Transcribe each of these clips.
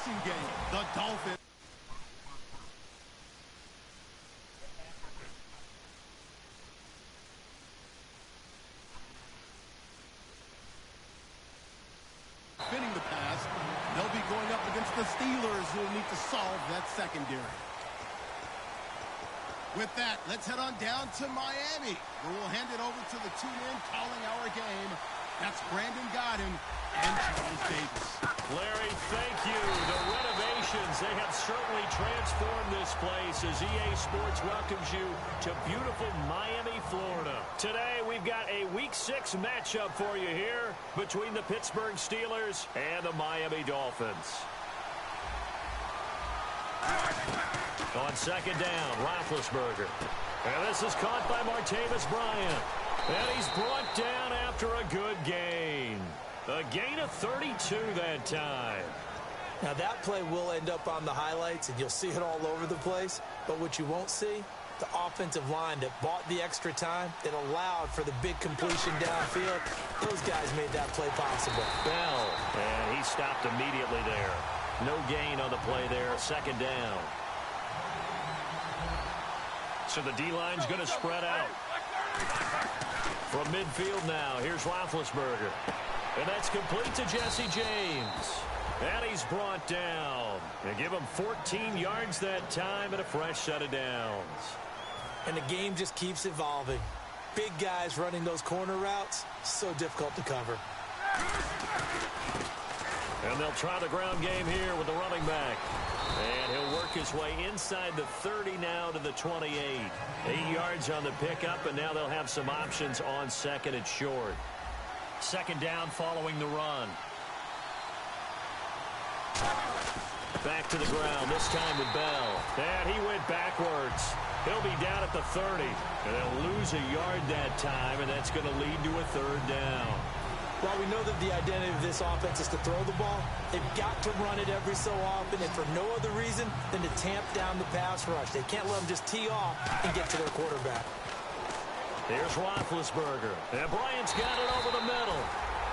passing game. The Dolphins. Spinning the pass. They'll be going up against the Steelers, who will need to solve that secondary. With that, let's head on down to Miami, where we'll hand it over to the tune-in calling our game. That's Brandon Godden and Charles Davis. Larry, thank you. The renovations, they have certainly transformed this place as EA Sports welcomes you to beautiful Miami, Florida. Today, we've got a Week 6 matchup for you here between the Pittsburgh Steelers and the Miami Dolphins. On second down, Roethlisberger. And this is caught by Martavis Bryant. And he's brought down after a good gain. A gain of 32 that time. Now that play will end up on the highlights, and you'll see it all over the place. But what you won't see, the offensive line that bought the extra time, that allowed for the big completion downfield. Those guys made that play possible. Bell, and he stopped immediately there. No gain on the play there, second down. So the D-line's going to spread out. From midfield now, here's Roethlisberger. And that's complete to Jesse James. And he's brought down. They give him 14 yards that time and a fresh set of downs. And the game just keeps evolving. Big guys running those corner routes, so difficult to cover. And they'll try the ground game here with the running back. And he'll work his way inside the 30 now to the 28. 8 yards on the pickup, and now they'll have some options on second and short. Second down following the run. Back to the ground, this time with Bell. And he went backwards. He'll be down at the 30. And they'll lose a yard that time, and that's going to lead to a third down. While we know that the identity of this offense is to throw the ball, they've got to run it every so often, and for no other reason than to tamp down the pass rush. They can't let them just tee off and get to their quarterback. Here's Roethlisberger. And Bryant's got it over the middle.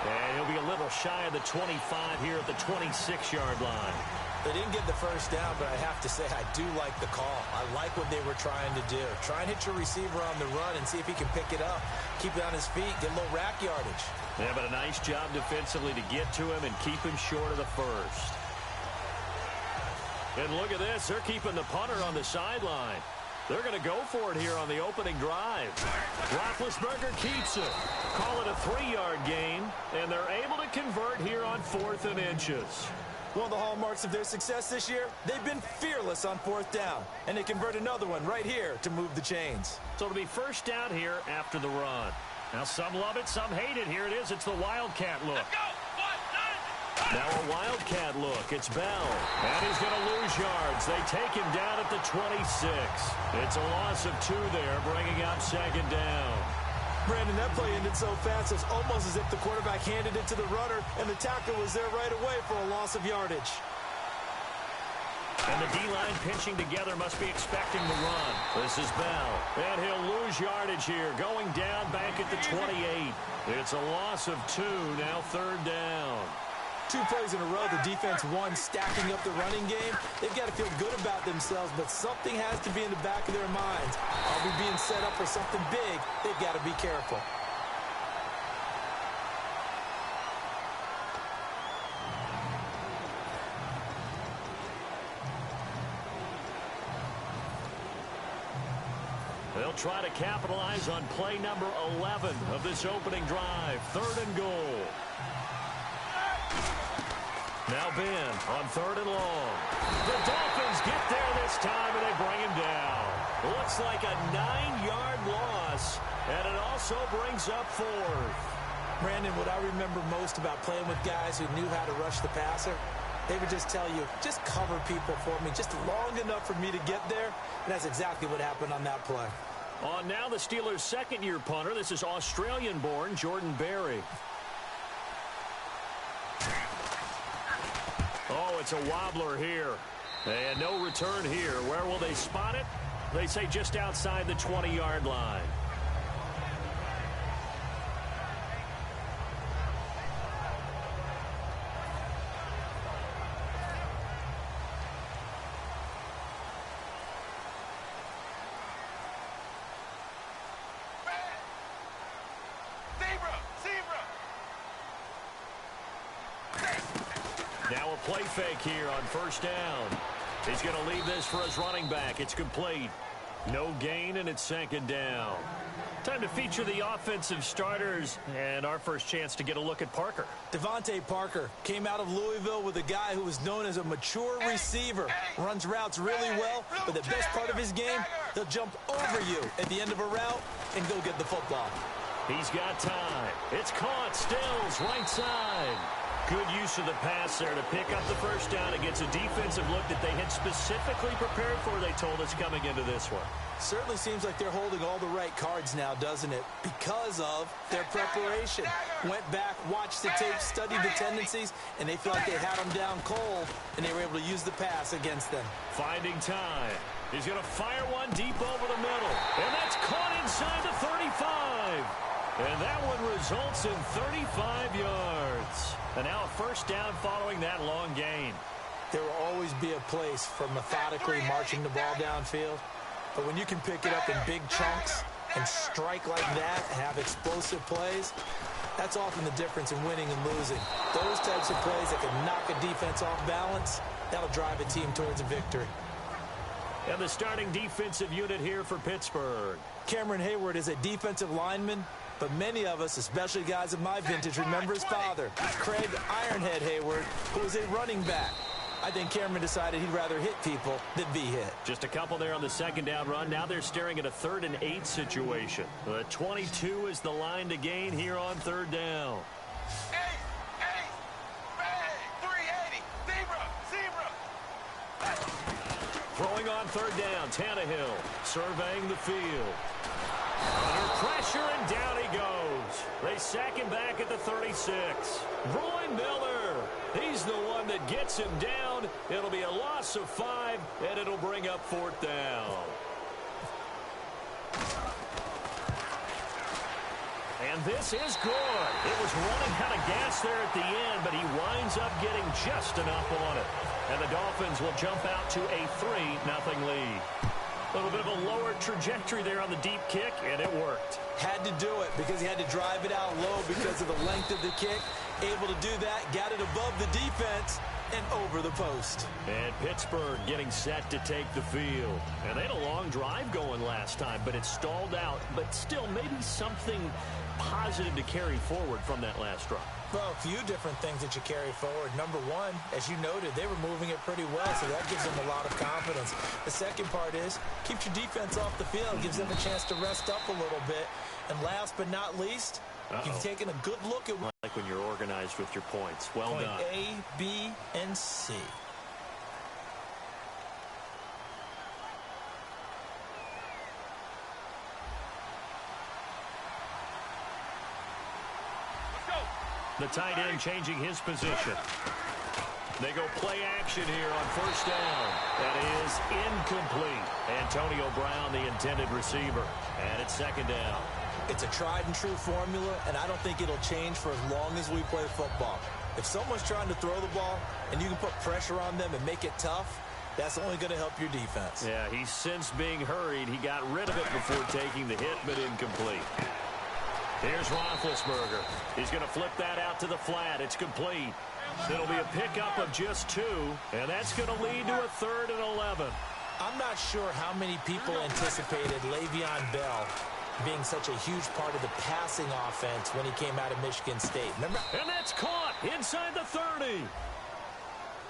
And he'll be a little shy of the 25 here at the 26-yard line. They didn't get the first down, but I have to say I do like the call. I like what they were trying to do. Try and hit your receiver on the run and see if he can pick it up. Keep it on his feet, get a little rack yardage. Yeah, but a nice job defensively to get to him and keep him short of the first. And look at this. They're keeping the punter on the sideline. They're going to go for it here on the opening drive. Roethlisberger keeps it. Call it a 3-yard gain, and they're able to convert here on 4th and inches. One of the hallmarks of their success this year, they've been fearless on 4th down, and they convert another one right here to move the chains. So it'll be first down here after the run. Now some love it, some hate it. Here it is. It's the Wildcat look. Let's go. Now a Wildcat look. It's Bell. And he's going to lose yards. They take him down at the 26. It's a loss of 2 there, bringing up second down. Brandon, that play ended so fast, it's almost as if the quarterback handed it to the runner, and the tackle was there right away for a loss of yardage. And the D-line pinching together must be expecting the run. This is Bell. And he'll lose yardage here, going down back at the 28. It's a loss of 2, now third down. 2 plays in a row, the defense won, stacking up the running game. They've got to feel good about themselves, but something has to be in the back of their minds. Are we being set up for something big? They've got to be careful. They'll try to capitalize on play number 11 of this opening drive. 3rd and goal. Now Ben on 3rd and long. The Dolphins get there this time, and they bring him down. Looks like a 9-yard loss, and it also brings up 4th. Brandon, what I remember most about playing with guys who knew how to rush the passer, they would just tell you, just cover people for me, just long enough for me to get there, and that's exactly what happened on that play. On now the Steelers' second-year punter. This is Australian-born Jordan Berry. Oh, it's a wobbler here. And no return here. Where will they spot it? They say just outside the 20-yard line. Now a play fake here on first down. He's going to leave this for his running back. It's complete. No gain, and it's second down. Time to feature the offensive starters, and our first chance to get a look at Parker. Devontae Parker came out of Louisville with a guy who was known as a mature receiver. Runs routes really well, but the best part of his game, he'll jump over you at the end of a route and go get the football. He's got time. It's caught. Stills, right side. Good use of the pass there to pick up the first down against a defensive look that they had specifically prepared for, they told us, coming into this one. Certainly seems like they're holding all the right cards now, doesn't it? Because of their preparation. Went back, watched the tape, studied the tendencies, and they feel like they had them down cold, and they were able to use the pass against them. Finding time. He's going to fire one deep over the middle. And that's caught inside the 35. And that one results in 35 yards. And now a first down following that long gain. There will always be a place for methodically marching the ball downfield. But when you can pick it up in big chunks and strike like that and have explosive plays, that's often the difference in winning and losing. Those types of plays that can knock a defense off balance, that'll drive a team towards a victory. And the starting defensive unit here for Pittsburgh. Cameron Hayward is a defensive lineman, but many of us, especially guys of my vintage, remember his father, Craig Ironhead Hayward, who was a running back. I think Cameron decided he'd rather hit people than be hit. Just a couple there on the second down run. Now they're staring at a 3rd and 8 situation. The 22 is the line to gain here on third down. 380, zebra. Throwing on third down, Tannehill surveying the field. Under pressure, and down he goes. They sack him back at the 36. Roy Miller, he's the one that gets him down. It'll be a loss of 5, and it'll bring up 4th down. And this is good. It was running out of gas there at the end, but he winds up getting just enough on it. And the Dolphins will jump out to a 3-0 lead. A little bit of a lower trajectory there on the deep kick, and it worked. Had to do it because he had to drive it out low because of the length of the kick. Able to do that, got it above the defense and over the post. And Pittsburgh getting set to take the field. And they had a long drive going last time, but it stalled out. But still, maybe something positive to carry forward from that last drive. Well, a few different things that you carry forward. Number one, as you noted, they were moving it pretty well, so that gives them a lot of confidence. The second part is, keeps your defense off the field, gives them a chance to rest up a little bit. And last but not least, you've taken a good look at like when you're organized with your points. Well done. Point A, B, and C. The tight end changing his position. They go play action here on first down. That is incomplete. Antonio Brown, the intended receiver. And it's second down. It's a tried and true formula, and I don't think it'll change for as long as we play football. If someone's trying to throw the ball and you can put pressure on them and make it tough, that's only going to help your defense. Yeah, he's since being hurried. He got rid of it before taking the hit, but incomplete. Here's Roethlisberger. He's going to flip that out to the flat. It's complete. It'll be a pickup of just 2, and that's going to lead to a 3rd and 11. I'm not sure how many people anticipated Le'Veon Bell being such a huge part of the passing offense when he came out of Michigan State. Remember? And that's caught inside the 30.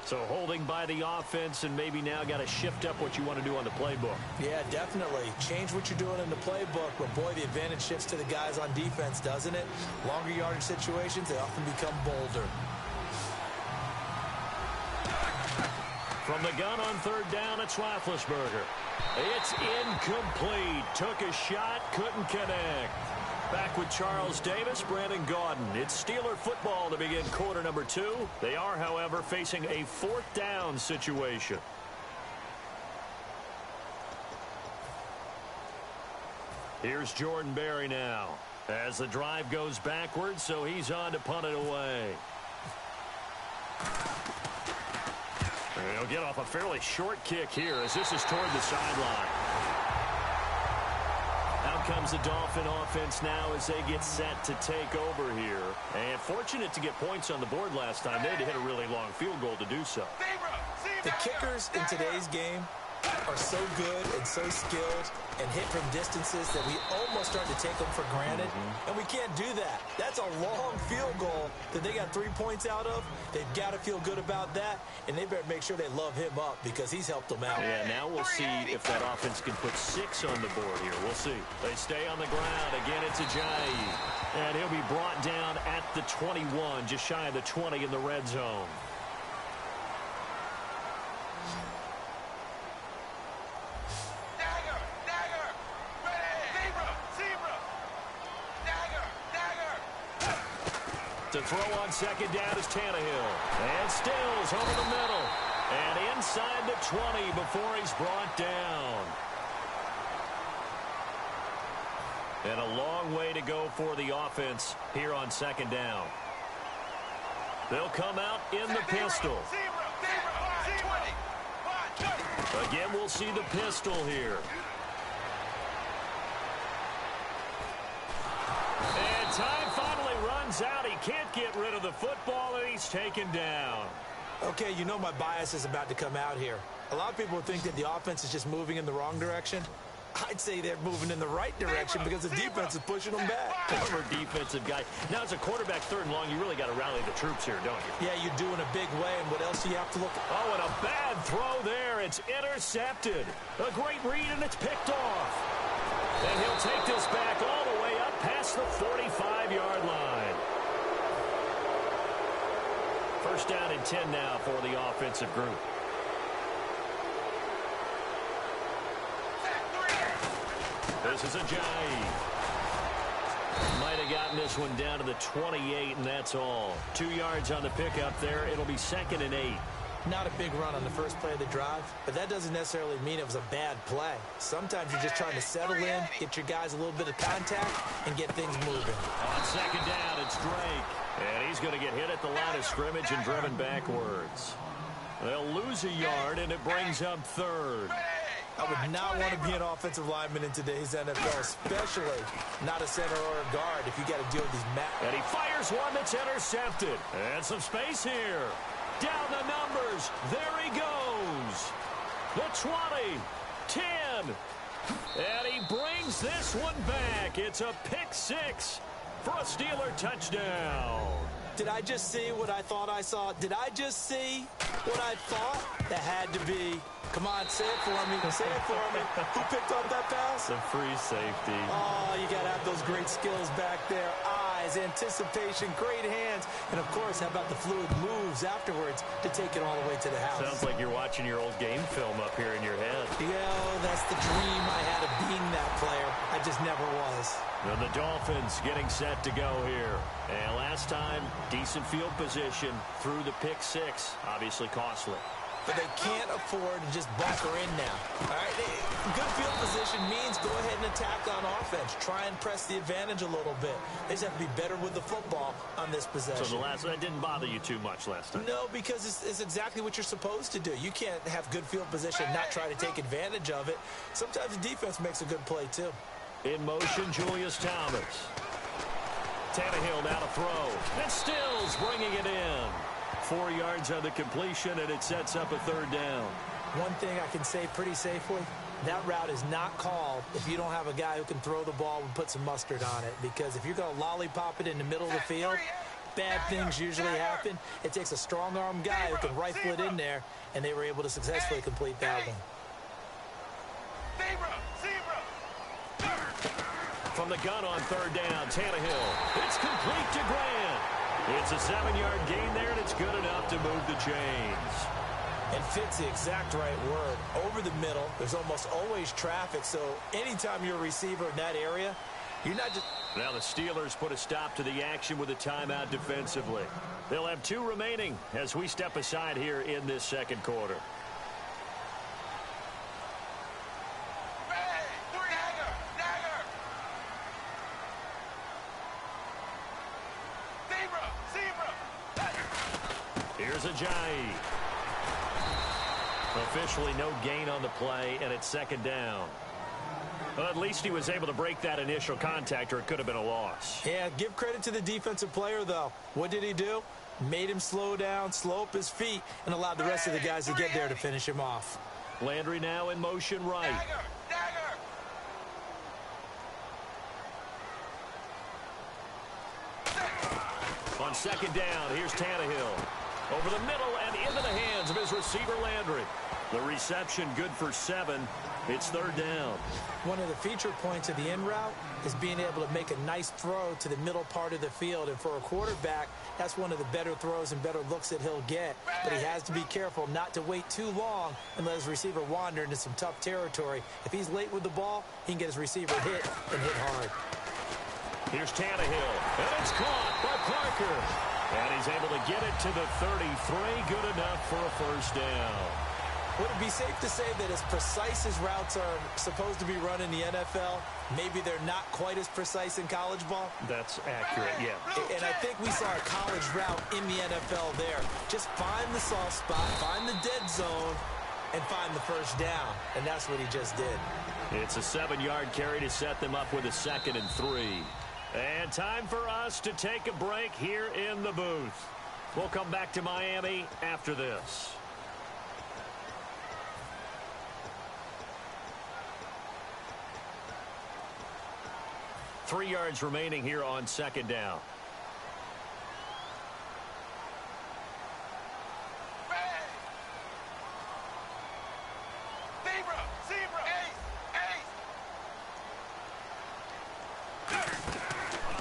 So holding by the offense, and maybe now got to shift up what you want to do on the playbook. Yeah, definitely. Change what you're doing in the playbook, but boy, the advantage shifts to the guys on defense, doesn't it? Longer yardage situations, they often become bolder. From the gun on third down, it's Roethlisberger. It's incomplete. Took a shot, couldn't connect. Back with Charles Davis, Brandon Gaudin. It's Steeler football to begin quarter number 2. They are, however, facing a 4th down situation. Here's Jordan Berry now as the drive goes backwards, so he's on to punt it away. He'll get off a fairly short kick here as this is toward the sideline. Now comes the Dolphin offense now as they get set to take over here. And fortunate to get points on the board last time. They had to hit a really long field goal to do so. The kickers in today's game are so good and so skilled and hit from distances that we almost start to take them for granted. And we can't do that. That's a long field goal that they got 3 points out of. They've got to feel good about that, and they better make sure they love him up because he's helped them out. Yeah, now we'll see if that offense can put 6 on the board here. We'll see. They stay on the ground. Again, it's Ajayi. And he'll be brought down at the 21, just shy of the 20 in the red zone. To throw on second down is Tannehill. And Stills over the middle. And inside the 20 before he's brought down. And a long way to go for the offense here on second down. They'll come out in the pistol. Again, we'll see the pistol here. And time finally runs out. He can't get rid of the football, and he's taken down. Okay, you know my bias is about to come out here. A lot of people think that the offense is just moving in the wrong direction. I'd say they're moving in the right direction because the defense is pushing them back. Former defensive guy. Now, as a quarterback, third and long, you really got to rally the troops here, don't you? Yeah, you do in a big way, and what else do you have to look at? Oh, and a bad throw there. It's intercepted. A great read, and it's picked off. And he'll take this back all the way up past the 45-yard line. First down and 10 now for the offensive group. This is Ajayi. Might have gotten this one down to the 28, and that's all. 2 yards on the pickup there. It'll be 2nd and 8. Not a big run on the first play of the drive, but that doesn't necessarily mean it was a bad play. Sometimes you're just trying to settle in, get your guys a little bit of contact, and get things moving. On second down, it's Drake. And he's going to get hit at the line of scrimmage and driven backwards. They'll lose a yard, and it brings up 3rd. I would not want to be an offensive lineman in today's NFL, especially not a center or a guard if you got to deal with these And he fires one that's intercepted. And some space here. Down the numbers. There he goes. The 20, 10. And he brings this one back. It's a pick 6 for a Steeler touchdown. Did I just see what I thought I saw? Did I just see what I thought? That had to be. Come on, say it for me. Say it for me. Who picked up that pass? The free safety. Oh, you got to have those great skills back there. Eyes, anticipation, great hands. And, of course, how about the fluid moves afterwards to take it all the way to the house? Sounds like you're watching your old game film up here in your head. Yeah, that's the dream I had of being that player. I just never was. And the Dolphins getting set to go here. And last time, decent field position through the pick 6. Obviously costly. But they can't afford to just bunker in now. All right, good field position means go ahead and attack on offense. Try and press the advantage a little bit. They just have to be better with the football on this possession. So that didn't bother you too much last time? No, because it's exactly what you're supposed to do. You can't have good field position and not try to take advantage of it. Sometimes the defense makes a good play, too. In motion, Julius Thomas. Tannehill now to throw. And Stills bringing it in. 4 yards on the completion, and it sets up a 3rd down. One thing I can say pretty safely, that route is not called if you don't have a guy who can throw the ball and put some mustard on it. Because if you're going to lollipop it in the middle of the field, bad things usually happen. It takes a strong-arm guy who can rifle it in there, and they were able to successfully complete that one. From the gun on 3rd down, Tannehill. It's complete to Grant. It's a 7-yard gain there, and it's good enough to move the chains. And fit's the exact right word. Over the middle, there's almost always traffic, so anytime you're a receiver in that area, you're not just... Now the Steelers put a stop to the action with a timeout defensively. They'll have 2 remaining as we step aside here in this second quarter. Here's Ajayi. Officially no gain on the play, and it's 2nd down. Well, at least he was able to break that initial contact, or it could have been a loss. Yeah, give credit to the defensive player, though. What did he do? Made him slow down, slow up his feet, and allowed the rest of the guys to get there to finish him off. Landry now in motion right. Dagger. On second down, here's Tannehill. Over the middle and into the hands of his receiver, Landry. The reception good for 7. It's third down. One of the feature points of the in route is being able to make a nice throw to the middle part of the field. And for a quarterback, that's one of the better throws and better looks that he'll get. But he has to be careful not to wait too long and let his receiver wander into some tough territory. If he's late with the ball, he can get his receiver hit and hit hard. Here's Tannehill, and it's caught by Parker. And he's able to get it to the 33. Good enough for a first down. Would it be safe to say that as precise as routes are supposed to be run in the NFL, maybe they're not quite as precise in college ball? That's accurate, yeah. And I think we saw a college route in the NFL there. Just find the soft spot, find the dead zone, and find the first down. And that's what he just did. It's a 7-yard carry to set them up with a 2nd and 3. And time for us to take a break here in the booth. We'll come back to Miami after this. Three yards remaining here on second down.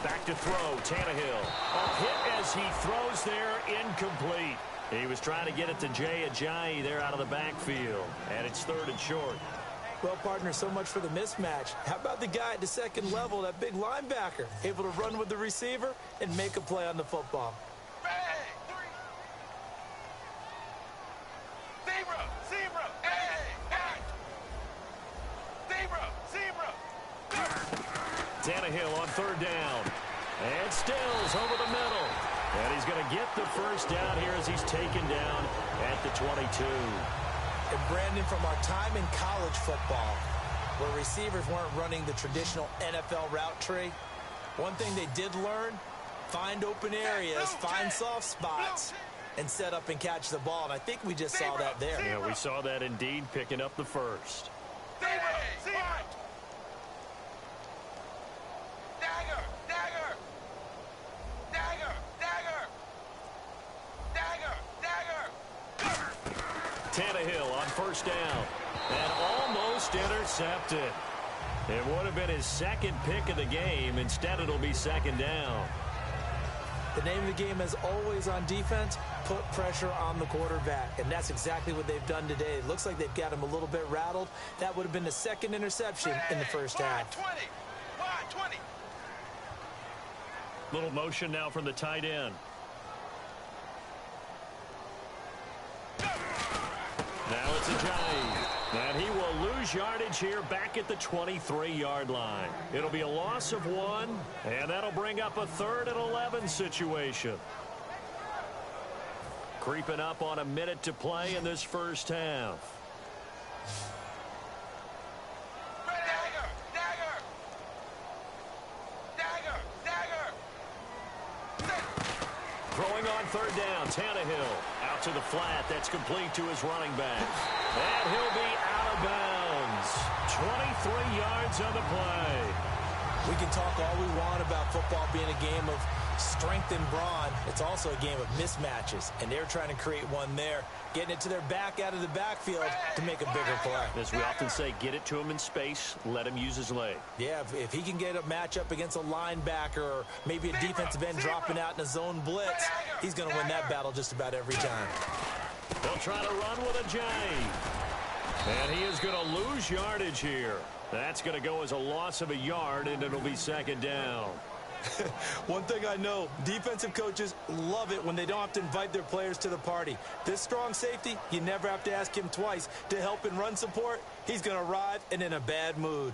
Back to throw, Tannehill. A hit as he throws there, incomplete. He was trying to get it to Jay Ajayi there out of the backfield. And it's 3rd and short. Well, partner, so much for the mismatch. How about the guy at the second level, that big linebacker, able to run with the receiver and make a play on the football? Tannehill on 3rd down. And Stills over the middle. And he's going to get the first down here as he's taken down at the 22. And Brandon, from our time in college football, where receivers weren't running the traditional NFL route tree, one thing they did learn, find open areas, find soft spots, and set up and catch the ball. And I think we just saw that there. Yeah, we saw that indeed, picking up the first. Tannehill on first down. And almost intercepted. It would have been his 2nd pick of the game. Instead, it'll be 2nd down. The name of the game, as always on defense, put pressure on the quarterback. And that's exactly what they've done today. It looks like they've got him a little bit rattled. That would have been the 2nd interception in the first half. 20. Little motion now from the tight end. Now it's Ajayi. And he will lose yardage here back at the 23-yard line. It'll be a loss of 1, and that'll bring up a 3rd and 11 situation. Creeping up on a minute to play in this first half. Throwing on 3rd down, Tannehill out to the flat. That's complete to his running back. And he'll be out of bounds. 23 yards on the play. We can talk all we want about football being a game of strength and brawn. It's also a game of mismatches, and they're trying to create one there, getting it to their back out of the backfield to make a bigger play. As we often say, get it to him in space, let him use his leg. Yeah, if he can get a matchup against a linebacker or maybe a defensive end dropping out in a zone blitz, he's going to win that battle just about every time. They'll try to run with Ajayi. And he is going to lose yardage here. That's going to go as a loss of a yard, and it'll be 2nd down. One thing I know, defensive coaches love it when they don't have to invite their players to the party. This strong safety, you never have to ask him twice to help in run support. He's going to arrive and in a bad mood.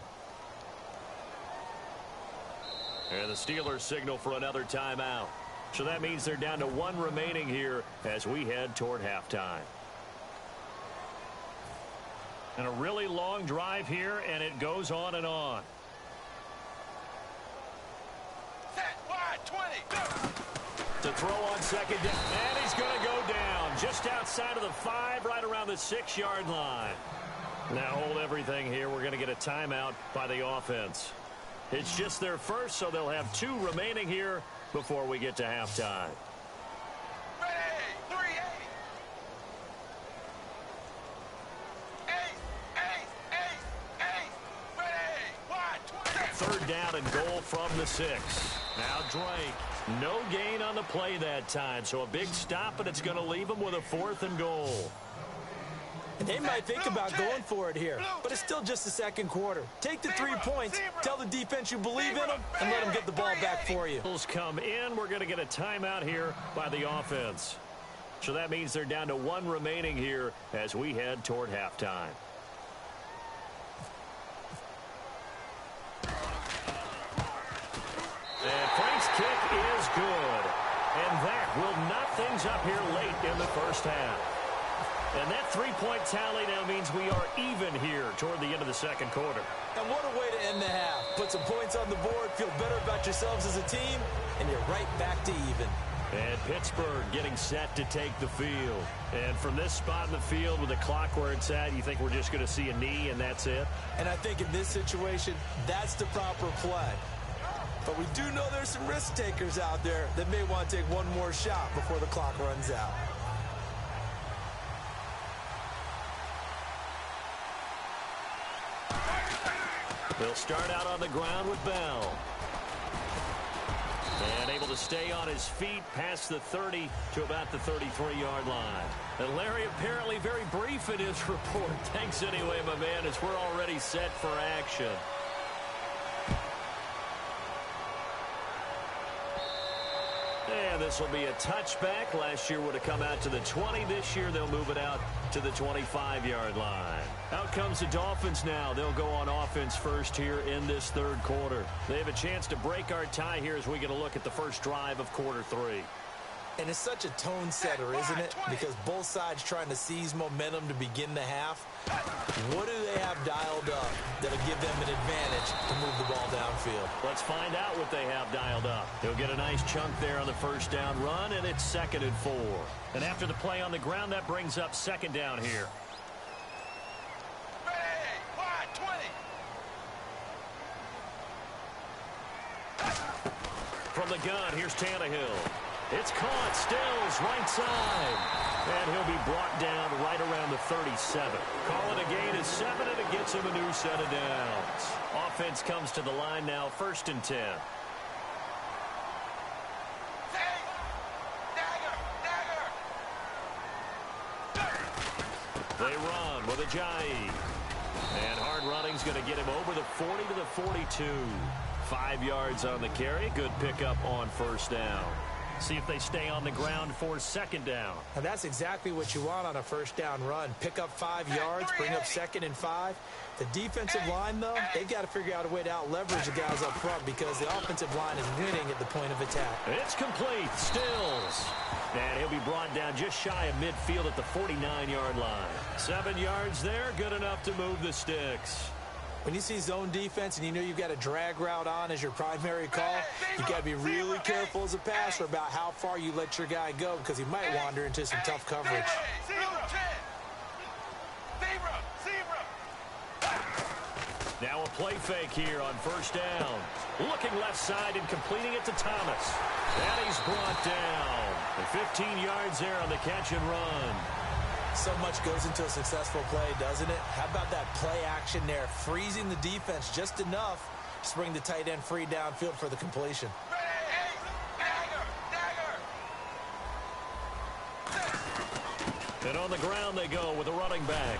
And the Steelers signal for another timeout. So that means they're down to 1 remaining here as we head toward halftime. And a really long drive here, and it goes on and on. Set wide, 20. To throw on second down, and he's going to go down just outside of the 5, right around the 6-yard line. Now hold everything here. We're going to get a timeout by the offense. It's just their first, so they'll have 2 remaining here before we get to halftime. Ready, 3-8. Third down and goal from the 6. Now Drake. No gain on the play that time, so a big stop, and it's going to leave them with a 4th and goal. They might think about going for it here, but it's still just the second quarter. Take the 3 points, tell the defense you believe in them, and let them get the ball back for you. Come in. We're going to get a timeout here by the offense. So that means they're down to 1 remaining here as we head toward halftime. And Frank's kick is good. And that will knock things up here late in the first half. And that 3-point tally now means we are even here toward the end of the second quarter. And what a way to end the half. Put some points on the board, feel better about yourselves as a team, and you're right back to even. And Pittsburgh getting set to take the field. And from this spot in the field with the clock where it's at, you think we're just going to see a knee and that's it? And I think in this situation, that's the proper play. But we do know there's some risk takers out there that may want to take one more shot before the clock runs out. They'll start out on the ground with Bell. And able to stay on his feet past the 30 to about the 33-yard line. And Larry apparently very brief in his report. Thanks anyway, my man, as we're already set for action. And this will be a touchback. Last year would have come out to the 20. This year they'll move it out to the 25-yard line. Out comes the Dolphins now. They'll go on offense first here in this third quarter. They have a chance to break our tie here as we get a look at the first drive of quarter 3. And it's such a tone setter, isn't it? Because both sides trying to seize momentum to begin the half. What do they have dialed up that'll give them an advantage to move the ball downfield? Let's find out what they have dialed up. He'll get a nice chunk there on the first down run, and it's 2nd and 4. And after the play on the ground, that brings up 2nd down here. Ready, wide, 20. From the gun, here's Tannehill. It's caught, Stills, right side. And he'll be brought down right around the 37. Call it a gain of 7, and it gets him a new set of downs. Offense comes to the line now, 1st and 10. They run with Ajayi. And hard running's going to get him over the 40 to the 42. 5 yards on the carry. Good pickup on first down. See if they stay on the ground for 2nd down. And that's exactly what you want on a first down run. Pick up 5 yards, bring up 2nd and 5. The defensive line, though, they've got to figure out a way to out-leverage the guys up front because the offensive line is winning at the point of attack. It's complete. Stills. And he'll be brought down just shy of midfield at the 49-yard line. 7 yards there, good enough to move the sticks. When you see zone defense and you know you've got a drag route on as your primary call, you've got to be really careful as a passer about how far you let your guy go because he might wander into some tough coverage. Now a play fake here on first down. Looking left side and completing it to Thomas. And he's brought down. And 15 yards there on the catch and run. So much goes into a successful play, doesn't it? How about that play action there, freezing the defense just enough to bring the tight end free downfield for the completion. And on the ground they go with a running back.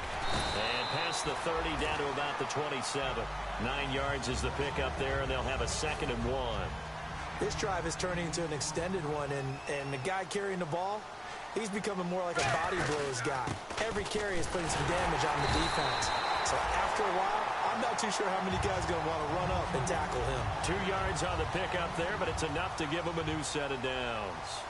And past the 30 down to about the 27. 9 yards is the pickup there, and they'll have a 2nd and 1. This drive is turning into an extended one, and the guy carrying the ball, he's becoming more like a body blows guy. Every carry is putting some damage on the defense. So after a while, I'm not too sure how many guys are going to want to run up and tackle him. 2 yards on the pickup there, but it's enough to give him a new set of downs.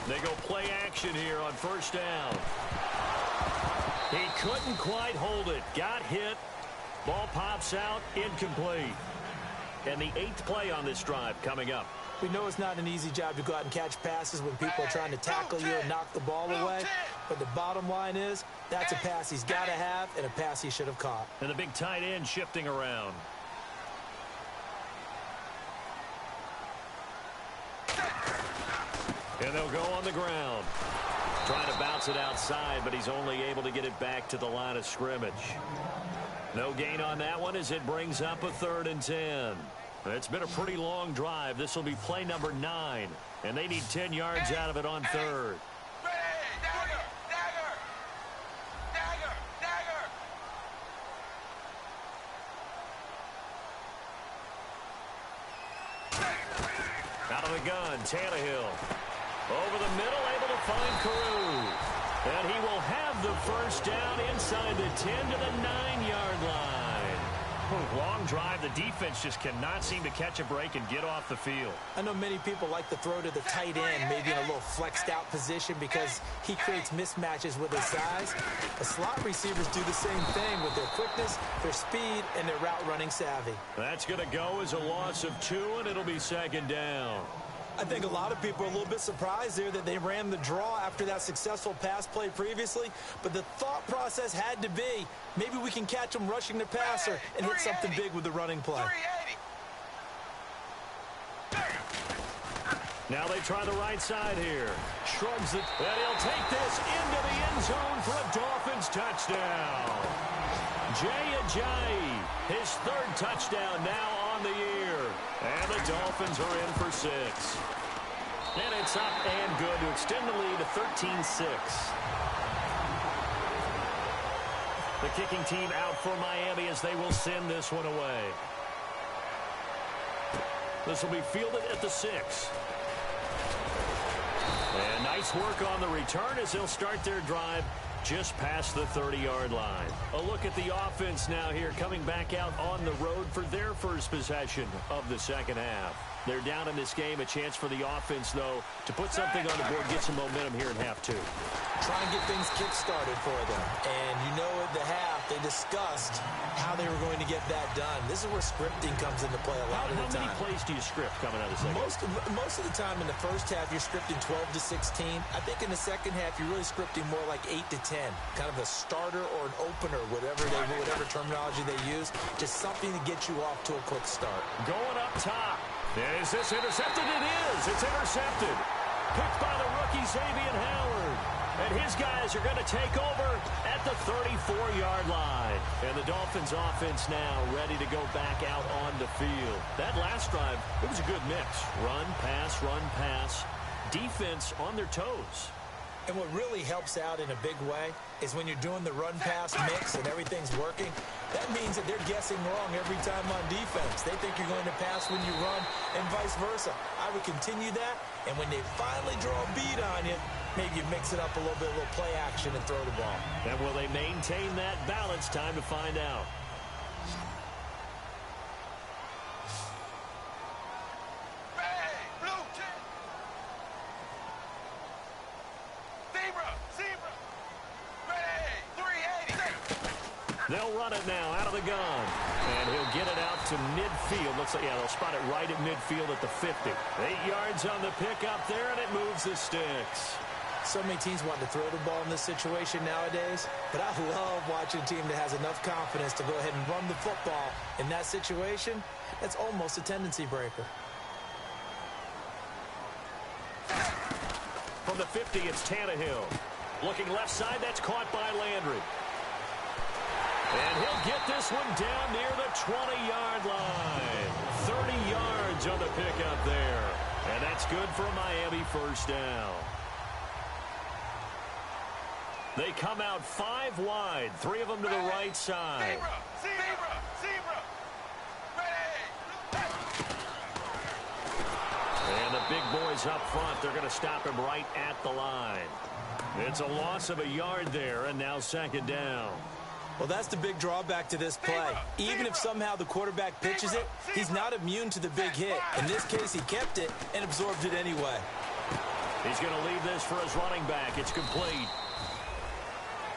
They go play action here on first down. He couldn't quite hold it. Got hit. Ball pops out. Incomplete. And the 8th play on this drive coming up. We know it's not an easy job to go out and catch passes when people are trying to tackle you and knock the ball away. But the bottom line is, that's a pass he's got to have and a pass he should have caught. And the big tight end shifting around. And they'll go on the ground. Trying to bounce it outside, but he's only able to get it back to the line of scrimmage. No gain on that one as it brings up a 3rd and 10. It's been a pretty long drive. This will be play number 9, and they need 10 yards out of it on 3rd. Out of the gun, Tannehill. Over the middle, able to find Carew. And he will have the first down inside the 10 to the 9-yard line. Long drive. The defense just cannot seem to catch a break and get off the field. I know many people like to throw to the tight end, maybe in a little flexed out position because he creates mismatches with his size. The slot receivers do the same thing with their quickness, their speed, and their route running savvy. That's going to go as a loss of 2, and it'll be 2nd down. I think a lot of people are a little bit surprised there that they ran the draw after that successful pass play previously, but the thought process had to be, maybe we can catch them rushing the passer and hit something big with the running play. Now they try the right side here. Shrugs it, and he'll take this into the end zone for a Dolphins touchdown. Jay Ajayi, his 3rd touchdown now on the year. And the Dolphins are in for 6. And it's up and good to extend the lead to 13-6. The kicking team out for Miami as they will send this one away. This will be fielded at the 6. And nice work on the return as they'll start their drive just past the 30-yard line. A look at the offense now here, coming back out on the road for their first possession of the second half. They're down in this game. A chance for the offense, though, to put something on the board, get some momentum here in half 2. Try and get things kick-started for them. And you know at the half, they discussed how they were going to get that done. This is where scripting comes into play a lot of the time. How many plays do you script coming out of the second? Most of the time in the first half, you're scripting 12 to 16. I think in the second half, you're really scripting more like 8 to 10. Kind of a starter or an opener, whatever terminology they use. Just something to get you off to a quick start. Going up top. Is this intercepted? It is. It's intercepted. Picked by the rookie, Xavier Howard. And his guys are going to take over at the 34-yard line. And the Dolphins offense now ready to go back out on the field. That last drive, it was a good mix. Run, pass. Defense on their toes. And what really helps out in a big way is when you're doing the run-pass mix and everything's working, that means that they're guessing wrong every time on defense. They think you're going to pass when you run and vice versa. I would continue that, and when they finally draw a beat on you, maybe you mix it up a little bit, a little play action and throw the ball. And will they maintain that balance? Time to find out. They'll run it now out of the gun. And he'll get it out to midfield. Looks like, yeah, they'll spot it right at midfield at the 50. 8 yards on the pickup there, and it moves the sticks. So many teams want to throw the ball in this situation nowadays, but I love watching a team that has enough confidence to go ahead and run the football. In that situation, that's almost a tendency breaker. From the 50, it's Tannehill. Looking left side, that's caught by Landry. And he'll get this one down near the 20-yard line. 30 yards on the pickup there. And that's good for a Miami first down. They come out 5 wide, 3 of them to the right side. Zebra. Ready. And the big boys up front, they're going to stop him right at the line. It's a loss of a yard there, and now second down. Well, that's the big drawback to this play. Even if somehow the quarterback pitches it, he's not immune to the big hit. In this case, he kept it and absorbed it anyway. He's going to leave this for his running back. It's complete.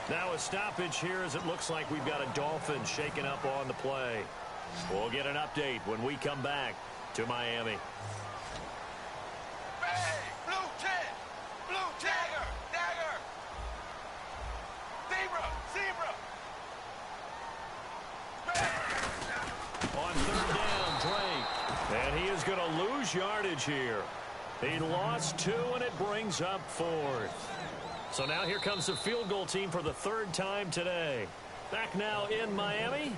Now a stoppage here as it looks like we've got a Dolphin shaking up on the play. We'll get an update when we come back to Miami. Hey, blue 10, blue dagger, dagger. Zebra, zebra. On third down, Drake. And he is going to lose yardage here. He lost 2, and it brings up 4th. So now here comes the field goal team for the 3rd time today. Back now in Miami.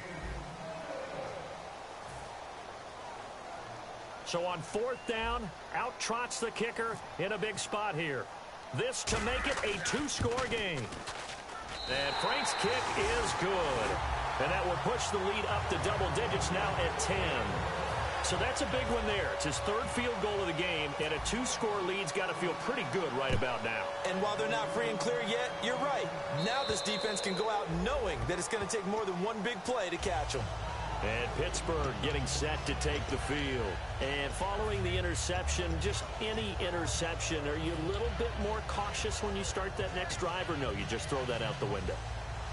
So on 4th down, out trots the kicker in a big spot here. This to make it a 2-score game. And Frank's kick is good. And that will push the lead up to double digits now at 10. So that's a big one there. It's his 3rd field goal of the game, and a 2-score lead's got to feel pretty good right about now. And while they're not free and clear yet, you're right. Now this defense can go out knowing that it's going to take more than one big play to catch them. And Pittsburgh getting set to take the field. And following the interception, just any interception, are you a little bit more cautious when you start that next drive, or no, you just throw that out the window?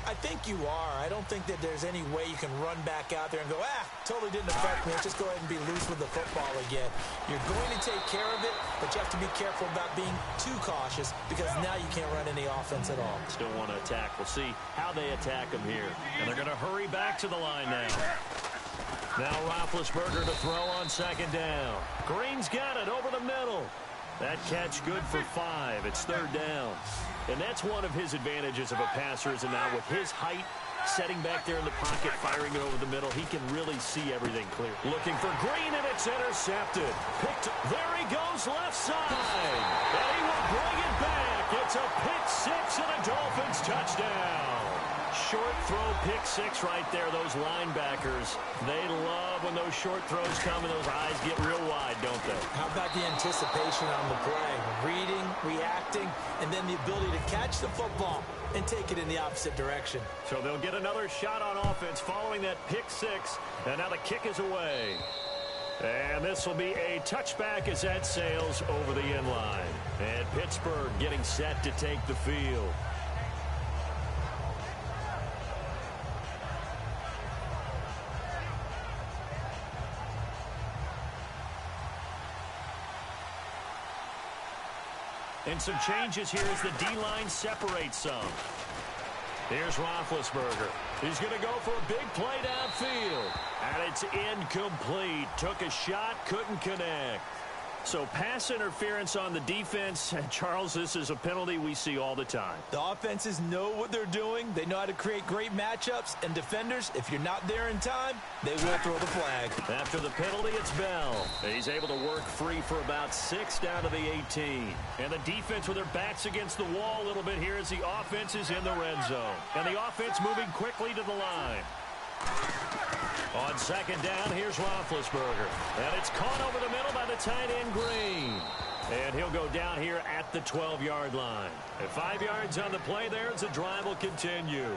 I think you are. I don't think that there's any way you can run back out there and go, totally didn't affect me. Let's just go ahead and be loose with the football again. You're going to take care of it, but you have to be careful about being too cautious because now you can't run any offense at all. Still want to attack. We'll see how they attack him here. And they're going to hurry back to the line now. Now Roethlisberger to throw on 2nd down. Green's got it over the middle. That catch good for 5. It's 3rd down. And that's one of his advantages of a passer, is now with his height, setting back there in the pocket, firing it over the middle, he can really see everything clear. Looking for Green, and it's intercepted. Picked. There he goes, left side. And he will bring it back. It's a pick 6 and a Dolphins touchdown. Short throw, pick 6 right there. Those linebackers, they love when those short throws come and those eyes get real wide, don't they? How about the anticipation on the play? Reading, reacting, and then the ability to catch the football and take it in the opposite direction. So they'll get another shot on offense following that pick 6, and now the kick is away. And this will be a touchback as that sails over the end line. And Pittsburgh getting set to take the field. And some changes here as the D-line separates some. Here's Roethlisberger. He's going to go for a big play downfield. And it's incomplete. Took a shot, couldn't connect. So pass interference on the defense. And Charles, this is a penalty we see all the time. The offenses know what they're doing. They know how to create great matchups. And defenders, if you're not there in time, they will throw the flag. After the penalty, it's Bell. He's able to work free for about 6 down to the 18. And the defense with their backs against the wall a little bit here as the offense is in the red zone. And the offense moving quickly to the line. On 2nd down, here's Roethlisberger. And it's caught over the middle by the tight end, Green. And he'll go down here at the 12-yard line. At 5 yards on the play there as the drive will continue.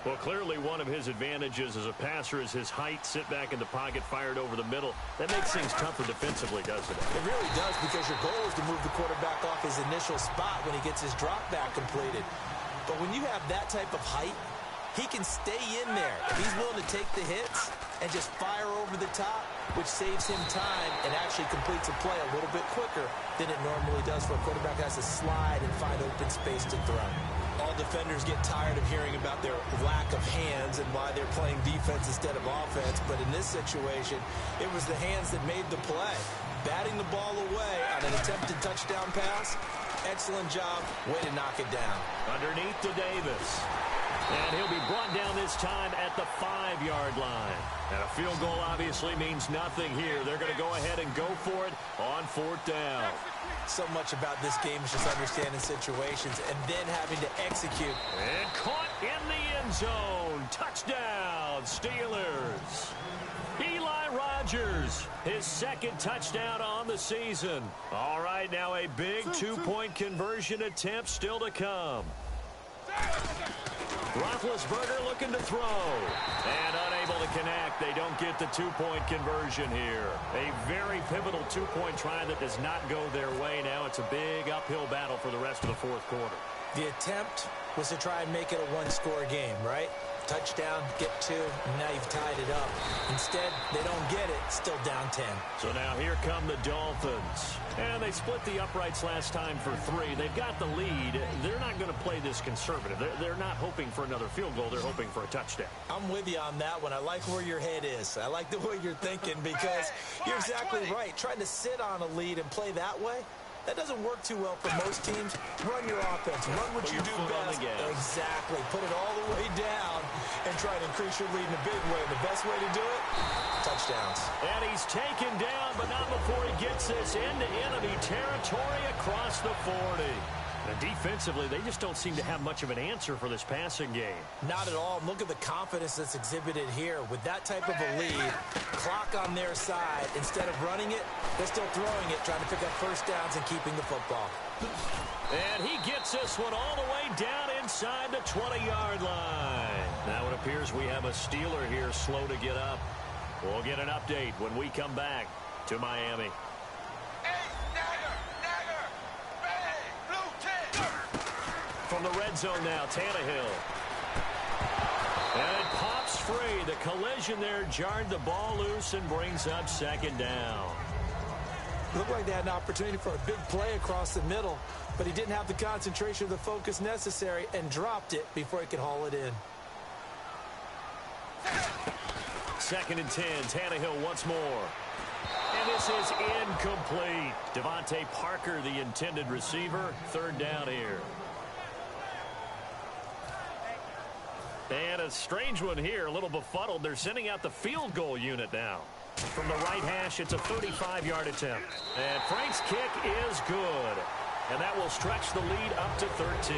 Well, clearly one of his advantages as a passer is his height, sit back in the pocket, fired over the middle. That makes things tougher defensively, doesn't it? It really does, because your goal is to move the quarterback off his initial spot when he gets his drop back completed. But when you have that type of height, he can stay in there. If he's willing to take the hits and just fire over the top, which saves him time and actually completes a play a little bit quicker than it normally does for a quarterback who has to slide and find open space to throw. All defenders get tired of hearing about their lack of hands and why they're playing defense instead of offense, but in this situation, it was the hands that made the play. Batting the ball away on an attempted touchdown pass, excellent job, way to knock it down. Underneath to Davis. And he'll be brought down this time at the 5-yard line. And a field goal obviously means nothing here. They're going to go ahead and go for it on 4th down. So much about this game is just understanding situations and then having to execute. And caught in the end zone. Touchdown, Steelers. Eli Rogers, his 2nd touchdown on the season. All right, now a big 2-point conversion attempt still to come. Roethlisberger looking to throw. And unable to connect. They don't get the two-point conversion here. A very pivotal two-point try that does not go their way. Now it's a big uphill battle for the rest of the fourth quarter. The attempt was to try and make it a one-score game, right? Touchdown, get two, and now you've tied it up. Instead, they don't get it, still down 10. So now here come the Dolphins. And they split the uprights last time for 3. They've got the lead. They're not going to play this conservative. They're not hoping for another field goal. They're hoping for a touchdown. I'm with you on that one. I like where your head is. I like the way you're thinking because you're exactly right. Trying to sit on a lead and play that way, that doesn't work too well for most teams. Run your offense. Run what you do best. Exactly. Put it all the way down and try to increase your lead in a big way. The best way to do it, touchdowns. And he's taken down, but not before he gets this into enemy territory across the 40. And defensively, they just don't seem to have much of an answer for this passing game. Not at all. Look at the confidence that's exhibited here. With that type of a lead, clock on their side, instead of running it, they're still throwing it, trying to pick up first downs and keeping the football. And he gets this one all the way down inside the 20-yard line. Now it appears we have a Steeler here slow to get up. We'll get an update when we come back to Miami. From the red zone now, Tannehill. And it pops free. The collision there jarred the ball loose and brings up second down. Looked like they had an opportunity for a big play across the middle, but he didn't have the concentration or the focus necessary and dropped it before he could haul it in. 2nd and 10. Tannehill once more. And this is incomplete. Devontae Parker, the intended receiver. 3rd down here. And a strange one here, a little befuddled. They're sending out the field goal unit now. From the right hash, it's a 35-yard attempt. And Frank's kick is good. And that will stretch the lead up to 13.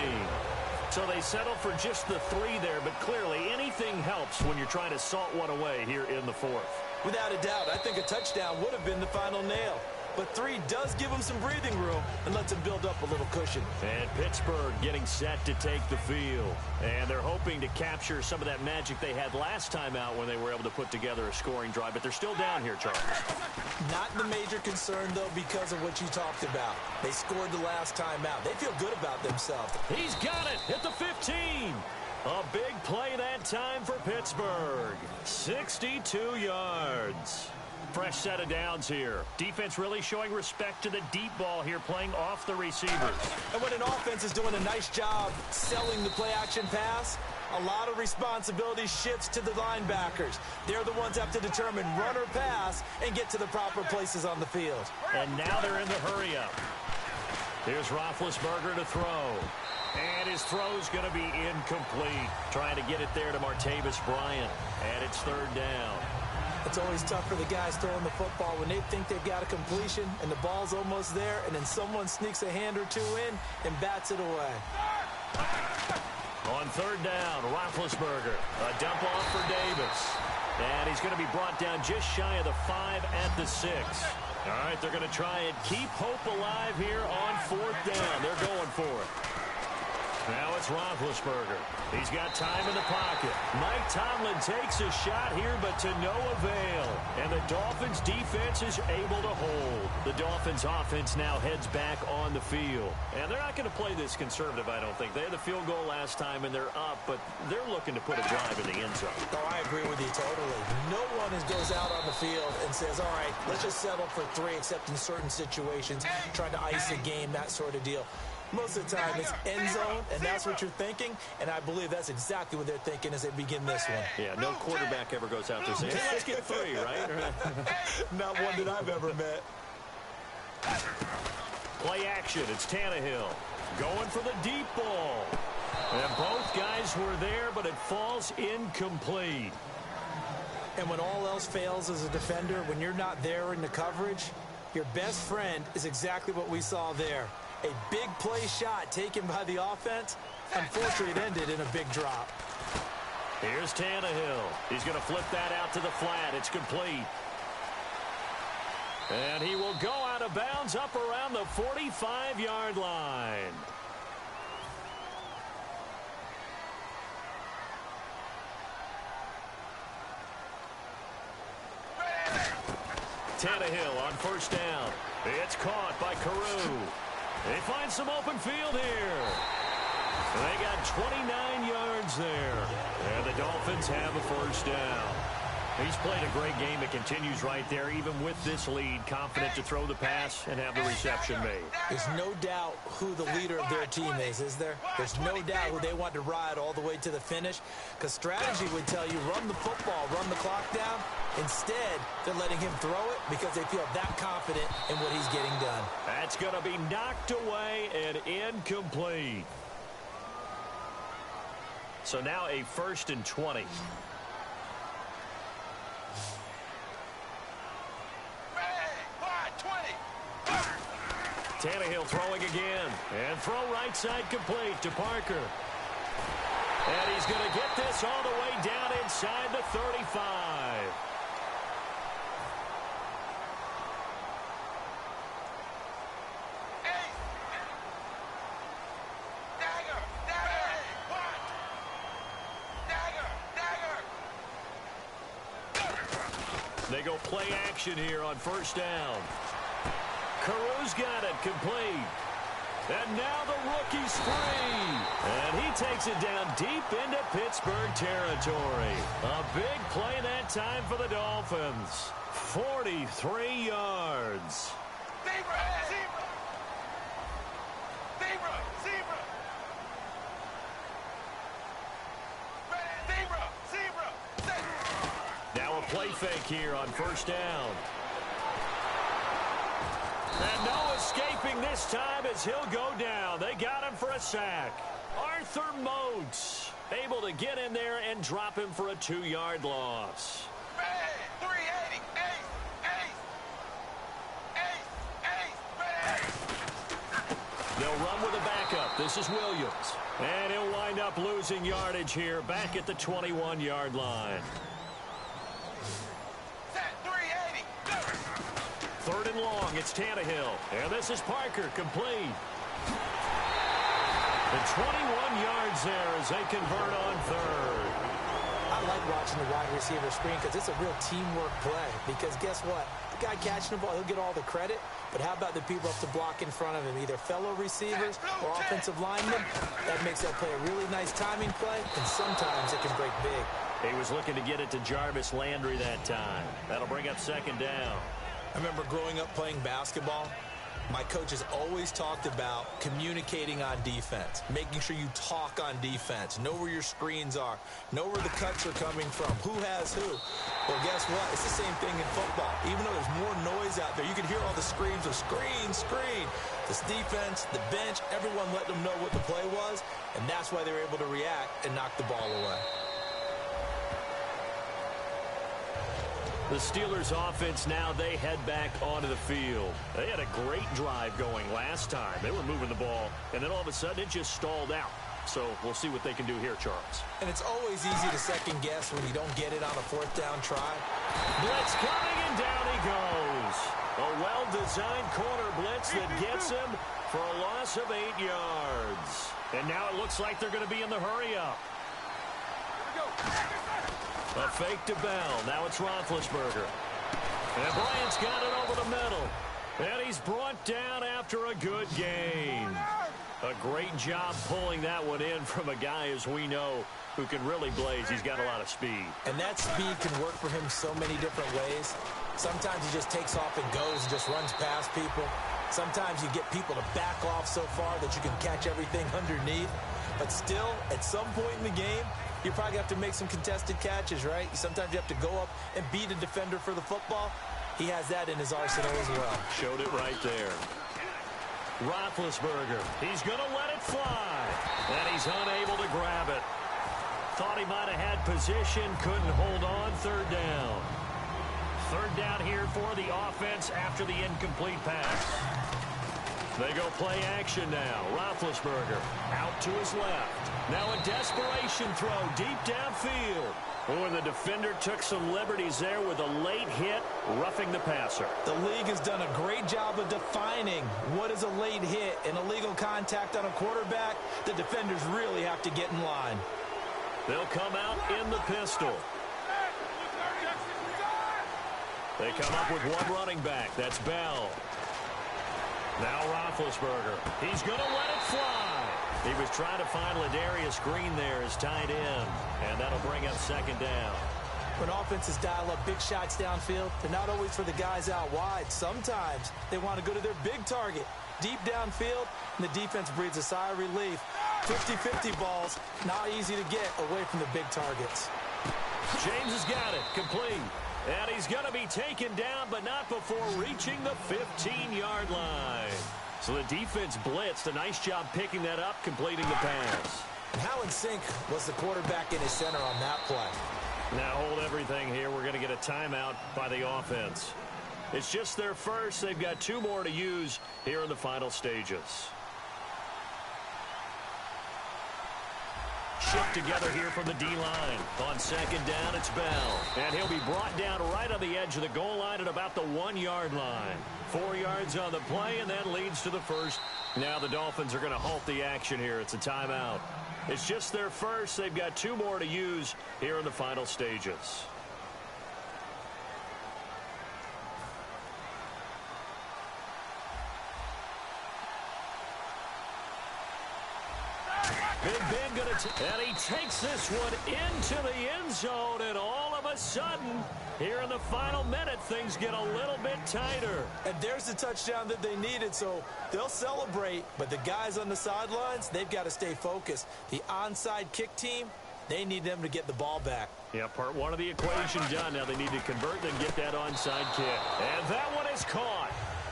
So they settle for just the 3 there, but clearly anything helps when you're trying to salt one away here in the 4th. Without a doubt, I think a touchdown would have been the final nail. But 3 does give them some breathing room and lets them build up a little cushion. And Pittsburgh getting set to take the field. And they're hoping to capture some of that magic they had last time out when they were able to put together a scoring drive. But they're still down here, Charles. Not the major concern, though, because of what you talked about. They scored the last time out. They feel good about themselves. He's got it at the 15. A big play that time for Pittsburgh. 62 yards. Fresh set of downs here. Defense really showing respect to the deep ball here, playing off the receivers. And when an offense is doing a nice job selling the play-action pass, a lot of responsibility shifts to the linebackers. They're the ones that have to determine run or pass and get to the proper places on the field. And now they're in the hurry-up. Here's Roethlisberger to throw. And his throw's going to be incomplete. Trying to get it there to Martavis Bryant. And it's 3rd down. It's always tough for the guys throwing the football when they think they've got a completion and the ball's almost there, and then someone sneaks a hand or 2 in and bats it away. On 3rd down, Roethlisberger. A dump off for Davis. And he's going to be brought down just shy of the 5 at the 6. All right, they're going to try and keep hope alive here on 4th down. They're going for it. Now it's Roethlisberger. He's got time in the pocket. Mike Tomlin takes a shot here, but to no avail. And the Dolphins' defense is able to hold. The Dolphins' offense now heads back on the field. And they're not going to play this conservative, I don't think. They had the field goal last time, and they're up, but they're looking to put a drive in the end zone. Oh, I agree with you totally. No one goes out on the field and says, all right, let's just settle for 3, except in certain situations, trying to ice a game, that sort of deal. Most of the time, it's end zone, and that's what you're thinking, and I believe that's exactly what they're thinking as they begin this one. Yeah, no quarterback ever goes out there saying, hey, let's get 3, right? Not one that I've ever met. Play action. It's Tannehill going for the deep ball. And both guys were there, but it falls incomplete. And when all else fails as a defender, when you're not there in the coverage, your best friend is exactly what we saw there. A big play shot taken by the offense. Unfortunately, it ended in a big drop. Here's Tannehill. He's going to flip that out to the flat. It's complete. And he will go out of bounds up around the 45-yard line. Tannehill on first down. It's caught by Carew. They find some open field here. They got 29 yards there. And the Dolphins have a first down. He's played a great game. It continues right there, even with this lead, confident to throw the pass and have the reception made. There's no doubt who the leader of their team is there? There's no doubt who they want to ride all the way to the finish, because strategy would tell you run the football, run the clock down. Instead, they're letting him throw it because they feel that confident in what he's getting done. That's going to be knocked away and incomplete. So now a 1st and 20. Tannehill throwing again. And throw right side complete to Parker. And he's going to get this all the way down inside the 35. They go play action here on first down. Carew's got it complete. And now the rookie's free. And he takes it down deep into Pittsburgh territory. A big play that time for the Dolphins. 43 yards. Now a play fake here on first down. And no escaping this time as he'll go down. They got him for a sack. Arthur Moats able to get in there and drop him for a 2-yard loss. They'll run with a backup. This is Williams. And he'll wind up losing yardage here back at the 21-yard line. 3rd and long, it's Tannehill. And this is Parker, complete. The 21 yards there as they convert on 3rd. I like watching the wide receiver screen because it's a real teamwork play. Because guess what? The guy catching the ball, he'll get all the credit. But how about the people up to block in front of him, either fellow receivers or offensive linemen? That makes that play a really nice timing play, and sometimes it can break big. He was looking to get it to Jarvis Landry that time. That'll bring up 2nd down. I remember growing up playing basketball. My coaches always talked about communicating on defense, making sure you talk on defense, know where your screens are, know where the cuts are coming from, who has who. Well, guess what? It's the same thing in football. Even though there's more noise out there, you can hear all the screams of screen, screen. This defense, the bench, everyone let them know what the play was, and that's why they were able to react and knock the ball away. The Steelers offense now, they head back onto the field. They had a great drive going last time. They were moving the ball, and then all of a sudden it just stalled out. So we'll see what they can do here, Charles. And it's always easy to second guess when you don't get it on a 4th down try. Blitz coming, and down he goes. A well-designed corner blitz that gets him for a loss of 8 yards. And now it looks like they're going to be in the hurry-up. A fake to Bell. Now it's Roethlisberger. And Bryant's got it over the middle. And he's brought down after a good gain. A great job pulling that one in from a guy, as we know, who can really blaze. He's got a lot of speed. And that speed can work for him so many different ways. Sometimes he just takes off and goes and just runs past people. Sometimes you get people to back off so far that you can catch everything underneath. But still, at some point in the game, you probably have to make some contested catches, right? Sometimes you have to go up and beat a defender for the football. He has that in his arsenal as well. Showed it right there. Roethlisberger, he's going to let it fly. And he's unable to grab it. Thought he might have had position, couldn't hold on. 3rd down. 3rd down here for the offense after the incomplete pass. They go play action now. Roethlisberger out to his left. Now a desperation throw deep downfield. Oh, and the defender took some liberties there with a late hit, roughing the passer. The league has done a great job of defining what is a late hit and illegal contact on a quarterback. The defenders really have to get in line. They'll come out in the pistol. They come up with one running back. That's Bell. Now Roethlisberger. He's going to let it fly. He was trying to find Ladarius Green there as tight end, and that'll bring up second down. When offenses dial up big shots downfield, they're not always for the guys out wide. Sometimes they want to go to their big target, deep downfield, and the defense breathes a sigh of relief. 50-50 balls, not easy to get away from the big targets. James has got it, complete. And he's going to be taken down, but not before reaching the 15-yard line. So the defense blitzed. A nice job picking that up, completing the pass. And how in sync was the quarterback in his center on that play? Now hold everything here. We're going to get a timeout by the offense. It's just their first. They've got 2 more to use here in the final stages. Shift together here from the D-line. On second down, it's Bell. And he'll be brought down right on the edge of the goal line at about the 1-yard line. 4 yards on the play, and that leads to the first. Now the Dolphins are going to halt the action here. It's a timeout. It's just their first. They've got 2 more to use here in the final stages. Big Ben and he takes this one into the end zone, and all of a sudden, here in the final minute, things get a little bit tighter. And there's the touchdown that they needed, so they'll celebrate, but the guys on the sidelines, they've got to stay focused. The onside kick team, they need them to get the ball back. Yeah, part 1 of the equation done. Now they need to convert and get that onside kick. And that one is caught.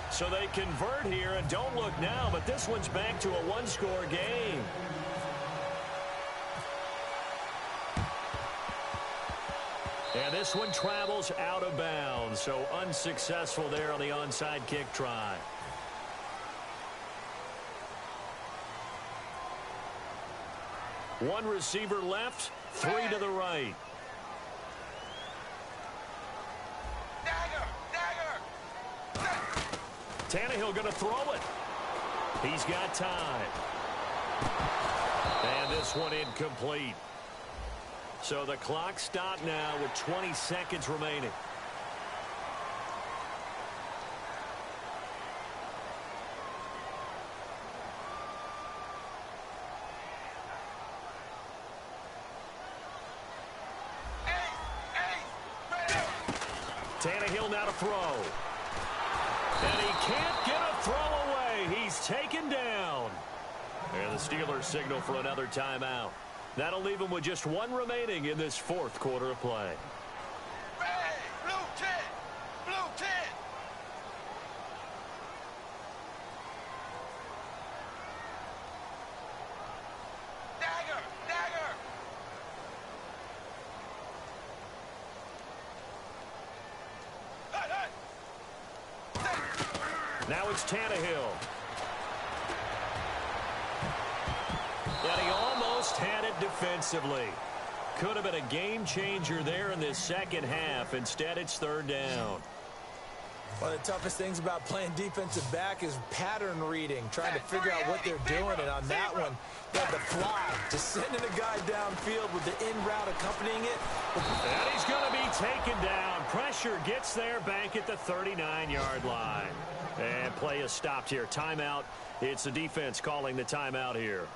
So they convert here, and don't look now, but this one's back to a 1-score game. And this one travels out of bounds, so unsuccessful there on the onside kick try. One receiver left, 3 to the right. Tannehill going to throw it. He's got time. And this one incomplete. So the clock stopped now with 20 seconds remaining. Tannehill now to throw. And he can't get a throw away. He's taken down. And the Steelers signal for another timeout. That'll leave him with just 1 remaining in this 4th quarter of play. Red, blue 10, blue 10. Dagger, dagger. Hey, hey. Now it's Tannehill. And he almost had it defensively. Could have been a game changer there in this second half. Instead, it's 3rd down. One of the toughest things about playing defensive back is pattern reading, trying to figure out what they're doing. And on that one, they had the fly, just sending a guy downfield with the in-route accompanying it. And he's going to be taken down. Pressure gets there back at the 39-yard line. And play is stopped here. Timeout. It's the defense calling the timeout here.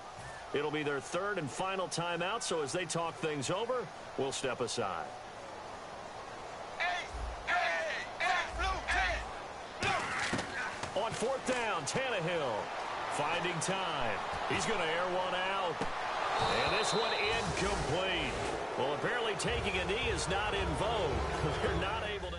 It'll be their 3rd and final timeout, so as they talk things over, we'll step aside. On 4th down, Tannehill finding time. He's going to air one out. And this one incomplete. Well, apparently taking a knee is not in vogue. They're not able to...